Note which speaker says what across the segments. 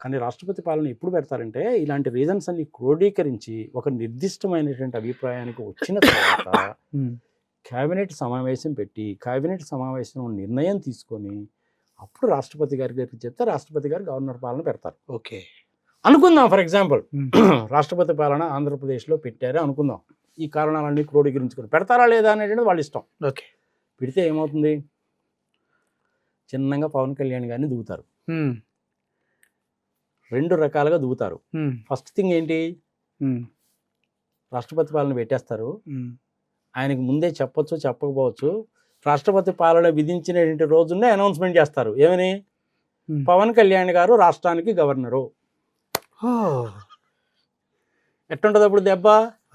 Speaker 1: కానీ రాష్ట్రపతి పాలన ఎప్పుడు పెడతారంటే ఇలాంటి రీజన్స్ అన్ని క్రోడీకరించి ఒక నిర్దిష్టమైనటువంటి అభిప్రాయానికి వచ్చిన తర్వాత కేబినెట్ సమావేశం పెట్టి కేబినెట్ సమావేశం నిర్ణయం తీసుకొని అప్పుడు రాష్ట్రపతి గారికి చెప్తే రాష్ట్రపతి గారు గవర్నర్ పాలన పెడతారు.
Speaker 2: ఓకే
Speaker 1: అనుకుందాం ఫర్ ఎగ్జాంపుల్ రాష్ట్రపతి పాలన ఆంధ్రప్రదేశ్లో పెట్టారే అనుకుందాం, ఈ కారణాలన్నీ క్రోడీకరించుకొని పెడతారా లేదా అనేటువంటిది వాళ్ళ ఇష్టం.
Speaker 2: ఓకే
Speaker 1: పెడితే ఏమవుతుంది, చిన్నగా పవన్ కళ్యాణ్ గారిని దిగుతారు. రెండు రకాలుగా దిగుతారు. ఫస్ట్ థింగ్ ఏంటి, రాష్ట్రపతి పాలన పెట్టేస్తారు. ఆయనకి ముందే చెప్పొచ్చు చెప్పకపోవచ్చు, రాష్ట్రపతి పాలన విధించినటువంటి రోజునే అనౌన్స్మెంట్ చేస్తారు. ఏమని, పవన్ కళ్యాణ్ గారు రాష్ట్రానికి గవర్నరు. ఎట్టుంటది అప్పుడు దెబ్బ,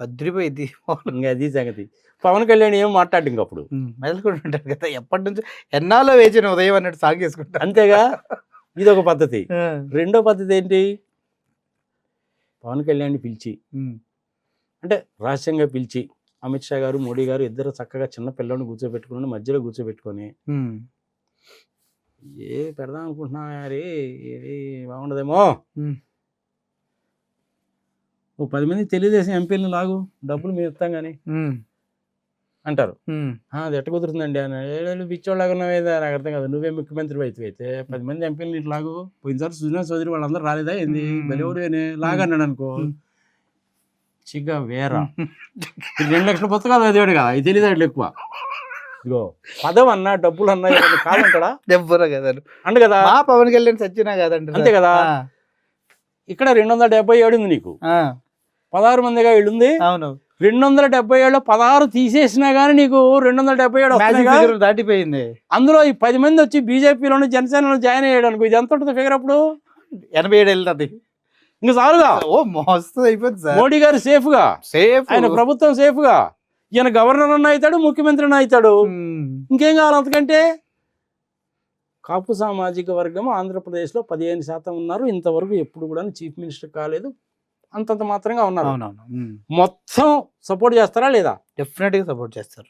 Speaker 2: అద్రిపోయింది.
Speaker 1: ఇంకా అది సంగతి. పవన్ కళ్యాణ్ ఏం మాట్లాడు ఇంకప్పుడు
Speaker 2: మెదలుకుంటుంటారు కదా, ఎప్పటి నుంచి ఎన్నాలో వేచిన ఉదయం అన్నట్టు సాగేసుకుంటారు.
Speaker 1: అంతేగా, ఇది ఒక పద్ధతి. రెండో పద్ధతి ఏంటి, పవన్ కళ్యాణ్ని పిలిచి అంటే రహస్యంగా పిలిచి అమిత్ షా గారు మోడీ గారు ఇద్దరు చక్కగా చిన్న పిల్లని కూర్చోబెట్టుకుని మధ్యలో కూర్చోబెట్టుకొని ఏ పెడదాం అనుకుంటున్నా యారే ఏది బాగుండదేమో, ఓ 10 మంది తెలుగుదేశం ఎంపీలను లాగు, డబ్బులు మేము ఇస్తాం కానీ అంటారు. అది ఎట్ట కుదురుతుందండి అని, పిచ్చోళ్ళగా ఉన్నావేదా నాకు అర్థం కాదు, నువ్వే ముఖ్యమంత్రి అయితే 10 మంది ఎంపీలు ఇటు లాగు, పోయినసారి సుజనా చౌదరి వాళ్ళందరూ రాలేదా ఏంది, బలివుడు లాగన్నాడు అనుకో, చిగా వేరా 2 లక్షల పుస్తకాలు చదివాడు కదా, ఇది తెలియదు ఎక్కువ. ఇగో పదవి అన్నా డబ్బులు అన్నా కాదంటాడా,
Speaker 2: దెబ్బరా కదా
Speaker 1: అంట కదా,
Speaker 2: పవన్ కళ్యాణ్ సచ్చినా కదండి,
Speaker 1: అంతే కదా. ఇక్కడ 277 ఉంది, నీకు 16 మందిగా ఇళ్ళుంది.
Speaker 2: అవును,
Speaker 1: 277 16 తీసేసినా గానీ నీకు 277
Speaker 2: దాటిపోయింది.
Speaker 1: అందులో ఈ 10 మంది వచ్చి బీజేపీలోని జనసేనలో జాయిన్ అయ్యాడు అనుకో, ఇది ఎంత ఉంటుంది ఫిగర్ అప్పుడు,
Speaker 2: 87 వెళ్తుంది
Speaker 1: ఇంకా చాలుగా.
Speaker 2: ఓ మస్తు అయిపోతుంది సార్.
Speaker 1: మోడీ గారు సేఫ్ గా, ఆయన ప్రభుత్వం సేఫ్ గా, ఈయన గవర్నర్ అన్న అవుతాడు, ముఖ్యమంత్రి అన్న అవుతాడు, ఇంకేం కావాలి అంతకంటే. కాపు సామాజిక వర్గం ఆంధ్రప్రదేశ్లో 15% ఉన్నారు. ఇంతవరకు ఎప్పుడు కూడా చీఫ్ మినిస్టర్ కాలేదు, అంతంత మాత్రంగా ఉన్నారు. మొత్తం సపోర్ట్ చేస్తారా లేదా,
Speaker 2: డెఫినెట్ గా సపోర్ట్ చేస్తారు.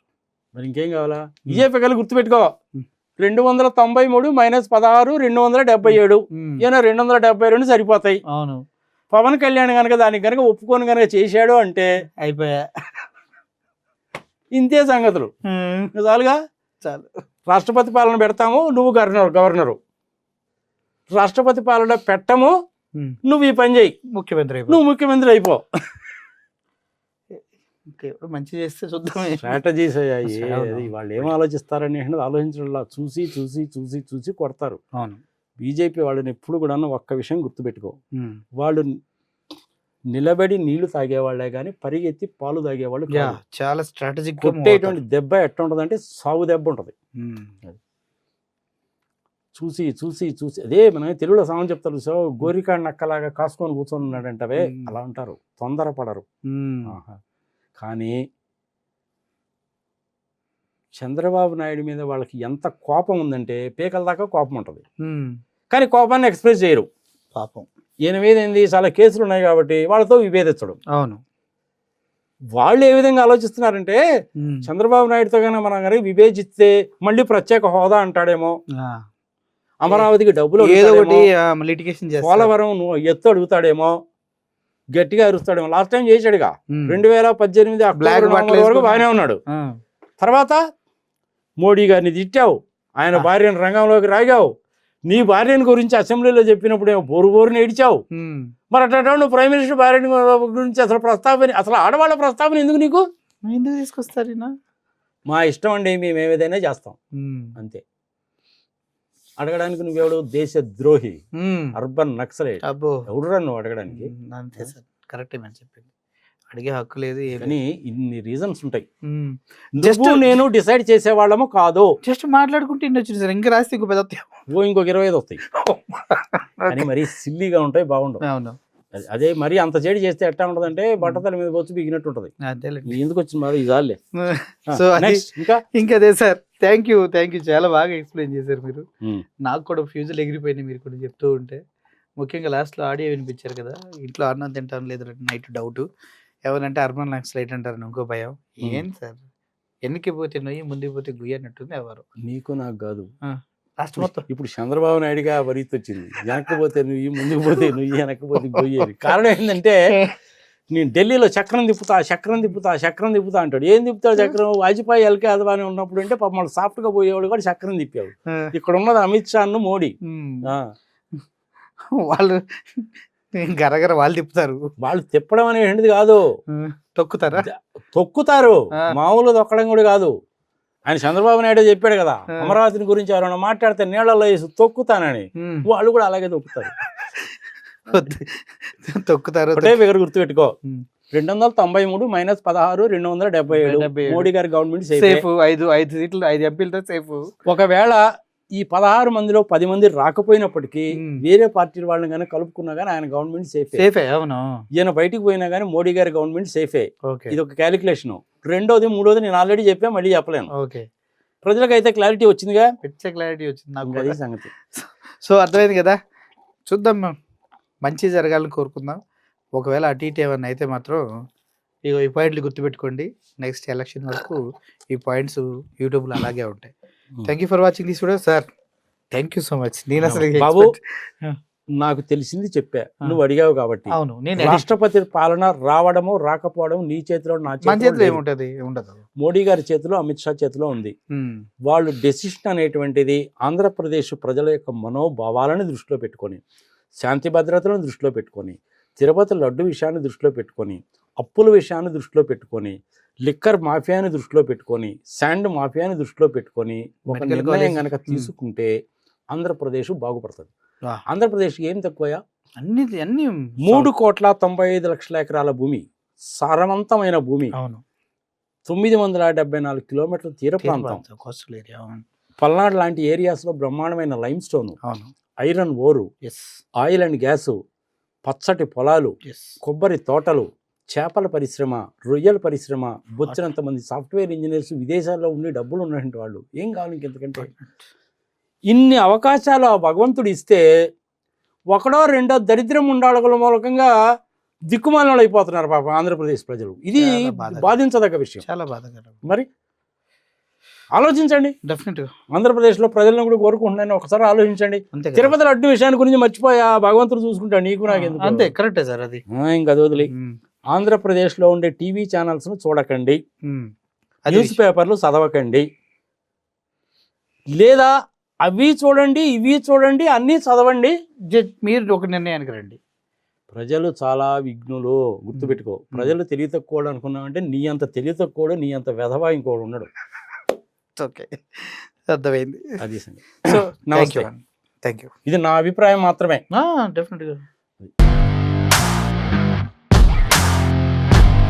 Speaker 1: మరి ఇంకేం కావాలా, ఇదే ఫిగర్లు గుర్తుపెట్టుకో, 293 మైనస్ 16 277, ఈయన 272 సరిపోతాయి.
Speaker 2: అవును,
Speaker 1: పవన్ కళ్యాణ్ కనుక దానికి కనుక ఒప్పుకొని కనుక చేశాడు అంటే
Speaker 2: అయిపోయా,
Speaker 1: ఇంతే సంగతులు. చాలుగా,
Speaker 2: చాలు.
Speaker 1: రాష్ట్రపతి పాలన పెడతాము, నువ్వు గవర్నరు, రాష్ట్రపతి పాలన పెట్టము, నువ్వు ఈ పని చేయి, నువ్వు ముఖ్యమంత్రి అయిపో.
Speaker 2: మంచి చేస్తే చూద్దాం.
Speaker 1: స్ట్రాటజీస్ అయ్యాయి, వాళ్ళు ఏం ఆలోచిస్తారని ఆలోచించడంలా, చూసి చూసి చూసి చూసి కొడతారు.
Speaker 2: అవును,
Speaker 1: బీజేపీ వాళ్ళని ఎప్పుడు కూడా ఒక్క విషయం గుర్తుపెట్టుకో, వాళ్ళు నిలబడి నీళ్లు తాగేవాళ్లే కానీ పరిగెత్తి పాలు తాగేవాళ్ళు.
Speaker 2: చాలా స్ట్రాటజిక్
Speaker 1: కొట్టేటువంటి దెబ్బ ఎట్లా ఉంటుంది అంటే సాగు దెబ్బ ఉంటుంది. చూసి చూసి చూసి, అదే మనం తెలుగులో సామం చెప్తారు, సో గోరికాడ నక్కలాగా కాసుకొని కూర్చొని ఉన్నాడంటవే, అలా అంటారు, తొందరపడరు. కానీ చంద్రబాబు నాయుడు మీద వాళ్ళకి ఎంత కోపం ఉందంటే పేకల దాకా కోపం ఉంటుంది, కానీ కోపాన్ని ఎక్స్ప్రెస్ చేయరు.
Speaker 2: పాపం
Speaker 1: ఈయన మీద ఏంది, చాలా కేసులు ఉన్నాయి కాబట్టి వాళ్ళతో విభేదించడం.
Speaker 2: అవును,
Speaker 1: వాళ్ళు ఏ విధంగా ఆలోచిస్తున్నారంటే చంద్రబాబు నాయుడుతో కనుక మనం కనుక విభేదిస్తే మళ్ళీ ప్రత్యేక హోదా అంటాడేమో, అమరావతికి డబ్బులు పోలవరం ఎత్తు అడుగుతాడేమో, గట్టిగా అరుస్తాడేమో. లాస్ట్ టైం చేశాడుగా 2018 అక్టోబర్ వరకు బాగానే ఉన్నాడు. తర్వాత మోడీ గారిని తిట్టావు, ఆయన భార్యను రంగంలోకి రాగావు, నీ భార్యని గురించి అసెంబ్లీలో చెప్పినప్పుడు ఏమో బోరు బోరుని ఏడిచావు. మరి అట్లా నువ్వు ప్రైమ్ మినిస్టర్ భార్య గురించి అసలు ప్రస్తావన, అసలు ఆడవాళ్ళ ప్రస్తావన ఎందుకు నీకు,
Speaker 2: ఎందుకు తీసుకొస్తారు?
Speaker 1: మా ఇష్టం అండి, మేము ఏదైనా చేస్తాం అంతే. అడగడానికి నువ్వెవడు, దేశ ద్రోహి, అర్బన్ నక్సలైట్, ఎవడురా నువ్వు అడగడానికి?
Speaker 2: అంతే సార్, కరెక్టే మనం చెప్పింది, అడిగే హక్కు లేదు.
Speaker 1: కానీ ఇన్ని రీజన్స్ ఉంటాయి, జస్ట్ నేను డిసైడ్ చేసేవాళ్ళము కాదు,
Speaker 2: జస్ట్ మాట్లాడుకుంటే వచ్చింది సార్, ఇంకా రాస్తే ఇంకో పెద్ద
Speaker 1: ఇంకొక 25 వస్తాయి. కానీ మరీ సిల్లీగా ఉంటాయి, బాగుండవు.
Speaker 2: అవును,
Speaker 1: అదే మరి అంత చేడి చేస్తే ఎట్లా ఉంటదంటే బట్టతల మీద వచ్చి బిగినట్టు ఉంటది. ఎందుకు వచ్చింది మరి ఇదాలే.
Speaker 2: సో ఇంకా అదే సార్, థ్యాంక్ యూ చాలా బాగా ఎక్స్ప్లెయిన్ చేశారు మీరు. నాకు కూడా ఫ్యూజులు ఎగిరిపోయినాయి మీరు కూడా చెప్తూ ఉంటే. ముఖ్యంగా లాస్ట్లో ఆడియో వినిపించారు కదా, ఇంట్లో అన్నం తింటాను లేదు నైట్ డౌట్, ఎవరంటే అర్బన్ నక్సలైట్ అంటారు ఇంకో భయం. ఏం సార్, ఎన్నికి పోతే నొయ్యి ముందుకు పోతే గుయ్యి అన్నట్టుంది ఎవరు.
Speaker 1: నీకు నాకు కాదు,
Speaker 2: రాష్ట్రం మొత్తం
Speaker 1: ఇప్పుడు చంద్రబాబు నాయుడుగా పరిస్థితి వచ్చింది. వెనక్కి పోతే నువ్వు, ముందుకు పోతే నువ్వు, వెనక్కి పోతే పోయేది. కారణం ఏంటంటే నేను ఢిల్లీలో చక్రం తిప్పుతా అంటాడు. ఏం తిప్పుతాడు చక్రం? వాజ్పేయి ఎల్కే అద్వానీ ఉన్నప్పుడు అంటే పాపం వాళ్ళు సాఫ్ట్గా పోయేవాడు కూడా చక్రం తిప్పాడు. ఇక్కడ ఉన్నది అమిత్ షా మోడీ.
Speaker 2: వాళ్ళు గరగర వాళ్ళు తిప్పుతారు.
Speaker 1: వాళ్ళు తిప్పడం అనేది కాదు, తొక్కుతారు. మామూలు తొక్కడం కూడా కాదు. ఆయన చంద్రబాబు నాయుడు చెప్పాడు కదా, అమరావతిని గురించి ఎవరైనా మాట్లాడితే నీళ్లలో వేసి తొక్కుతానని. వాళ్ళు కూడా అలాగే తొక్కుతారు. ఒకటే ఫిగర్ గుర్తుపెట్టుకో, 293 - 16 277. మోడీ గారి గవర్నమెంట్ సేఫ్.
Speaker 2: 5 సీట్లు 5 ఎంపీలతో సేఫ్.
Speaker 1: ఒకవేళ ఈ 16 మందిలో 10 మంది రాకపోయినప్పటికీ వేరే పార్టీల వాళ్ళని కానీ కలుపుకున్నా కానీ ఆయన గవర్నమెంట్ సేఫే.
Speaker 2: అవును,
Speaker 1: ఈయన బయటికి పోయినా కానీ మోడీ గారి గవర్నమెంట్ సేఫే. ఇది ఒక క్యాలిక్యులేషన్. రెండోది మూడోది నేను ఆల్రెడీ చెప్పా, మళ్ళీ చెప్పలేను. ప్రజలకు అయితే క్లారిటీ వచ్చిందిగా,
Speaker 2: క్లారిటీ వచ్చింది నాకు.
Speaker 1: అదే సంగతి.
Speaker 2: సో అర్థమైంది కదా, చూద్దాం, మంచి జరగాలని కోరుకుందాం. ఒకవేళ అటు ఇటు ఏమన్నా అయితే మాత్రం ఇక ఈ పాయింట్లు గుర్తుపెట్టుకోండి. నెక్స్ట్ ఎలక్షన్ వరకు ఈ పాయింట్స్ యూట్యూబ్లో అలాగే ఉంటాయి. Thank you for watching this video sir. Thank you so much. నేను అసలు
Speaker 1: బాబు నాకు తెలిసింది చెప్పా, నువ్వు అడిగావు కాబట్టి.
Speaker 2: అవును, నేను
Speaker 1: రాష్ట్రపతి పాలన రావడము రాకపోవడం నీ చేతిలో, నా
Speaker 2: చేతిలో ఏముంటది? ఉండదు.
Speaker 1: మోడీ గారి చేతిలో, అమిత్ షా చేతిలో ఉంది. వాళ్ళు డెసిషన్ అనేటువంటిది ఆంధ్రప్రదేశ్ ప్రజల యొక్క మనోభావాలను దృష్టిలో పెట్టుకొని, శాంతి భద్రతలను దృష్టిలో పెట్టుకొని, తిరుపతి లడ్డు విషయాన్ని దృష్టిలో పెట్టుకొని, అప్పుల విషయాన్ని దృష్టిలో పెట్టుకొని, లిక్కర్ మాఫియాని దృష్టిలో పెట్టుకొని, శాండ్ మాఫియాని దృష్టిలో పెట్టుకొని ఒక నిర్ణయం కనుక తీసుకుంటే ఆంధ్రప్రదేశ్ బాగుపడుతుంది. ఆంధ్రప్రదేశ్ ఏం తక్కువ,
Speaker 2: అన్ని
Speaker 1: 3,95,00,000 ఎకరాల భూమి, సారవంతమైన భూమి, 974 కిలోమీటర్ల తీర ప్రాంతం, పల్నాడు లాంటి ఏరియాస్లో బ్రహ్మాండమైన lime stone, iron Oru, oil and gas, పచ్చటి పొలాలు, కొబ్బరి తోటలు, చేపల పరిశ్రమ, రొయ్యల పరిశ్రమ, బొచ్చినంత మంది సాఫ్ట్వేర్ ఇంజనీర్స్ విదేశాల్లో ఉండి డబ్బులు ఉన్నటువంటి వాళ్ళు. ఏం కావాలి ఇంకెంతకంటే? ఇన్ని అవకాశాలు ఆ భగవంతుడు ఇస్తే ఒకడో రెండో దరిద్రం ఉండాలగల మూలకంగా దిక్కుమాలను అయిపోతున్నారు పాప ఆంధ్రప్రదేశ్ ప్రజలు. ఇది బాధించదగ్గ విషయం,
Speaker 2: చాలా బాధాకరం.
Speaker 1: మరి ఆలోచించండి.
Speaker 2: డెఫినెట్గా
Speaker 1: ఆంధ్రప్రదేశ్లో ప్రజలను కూడా కోరుకుంటున్నాను, ఒకసారి ఆలోచించండి. తిరుపతి లడ్డు విషయాన్ని గురించి మర్చిపోయా, భగవంతుడు చూసుకుంటాడు, నీకు నాకు ఎందుకు.
Speaker 2: అంతే, కరెక్టే సార్. అది
Speaker 1: ఇంకా వదిలి ఆంధ్రప్రదేశ్లో ఉండే టీవీ ఛానల్స్ను చూడకండి, న్యూస్ పేపర్లు చదవకండి, లేదా అవి చూడండి ఇవి చూడండి అన్నీ చదవండి.
Speaker 2: మీరు ఒక నిర్ణయానికి రండి.
Speaker 1: ప్రజలు చాలా విఘ్నులు, గుర్తుపెట్టుకో. ప్రజలు తెలివి తక్కువ అనుకున్నామంటే నీ అంత తెలివి తక్కువ, నీ అంత వెధవా ఇంకోడు ఉండడు.
Speaker 2: ఓకే, అర్థమైంది.
Speaker 1: అది
Speaker 2: సో నమస్తే. Thank you.
Speaker 1: ఇది నా అభిప్రాయం మాత్రమే.
Speaker 2: డెఫినెట్గా